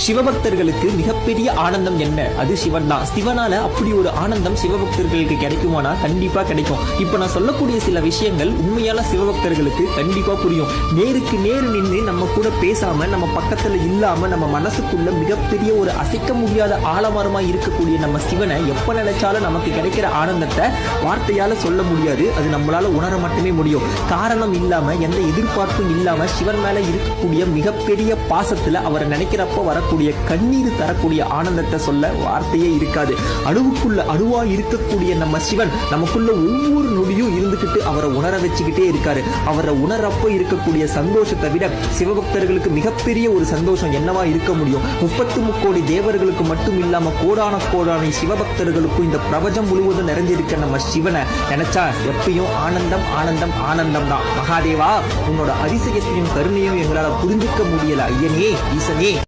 சிவபக்தர்களுக்கு மிகப்பெரிய ஆனந்தம் என்ன? அது சிவன் தான். சிவனால அப்படி ஒரு ஆனந்தம் சிவபக்தர்களுக்கு கிடைக்குமானா கண்டிப்பா கிடைக்கும். இப்ப நான் சொல்லக்கூடிய சில விஷயங்கள் உண்மையான சிவபக்தர்களுக்கு கண்டிப்பா புரியும். நேருக்கு நேரு நின்று நம்ம கூட பேசாம, நம்ம பக்கத்துல இல்லாம, நம்ம மனசுக்குள்ள மிகப்பெரிய ஒரு அசைக்க முடியாத ஆலமரமா இருக்கக்கூடிய நம்ம சிவனை எப்ப நினைச்சாலும் நமக்கு கிடைக்கிற ஆனந்தத்தை வார்த்தையால சொல்ல முடியாது. அது நம்மளால உணர மட்டுமே முடியும். காரணம் இல்லாம, எந்த எதிர்பார்ப்பும் இல்லாம சிவன் மேல இருக்கக்கூடிய மிகப்பெரிய பாசத்துல அவரை நினைக்கிறப்ப வரக்கூடிய கண்ணீர் தரக்கூடிய ஆனந்தத்தை சொல்ல வார்த்தையே இருக்காது. அணுவுக்குள்ள அணுவா இருக்கக்கூடிய நம்ம சிவன் நமக்குள்ள ஒவ்வொரு நொடியும் இருந்துகிட்டு அவரை உணர வச்சுக்கிட்டே இருக்காரு. அவரை உணரப்ப இருக்கக்கூடிய சந்தோஷத்தை விட சிவபக்தர்களுக்கு மிகப்பெரிய ஒரு சந்தோஷம் என்னவா இருக்க முடியும்? 33 கோடி தேவர்களுக்கு மட்டும் இல்லாம கோடான கோடான சிவபக்தர்களுக்கும் இந்த பிரபஞ்சம் முழுவதும் நிறைஞ்சிருக்க நம்ம சிவனை நினைச்சா எப்பயும் ஆனந்தம் ஆனந்தம் ஆனந்தம் தான். மகாதேவா, உன்னோட அதிசயத்தையும் கருணையும் எங்களால புரிஞ்சுக்க முடியல. ஐயனே, ஈசனே.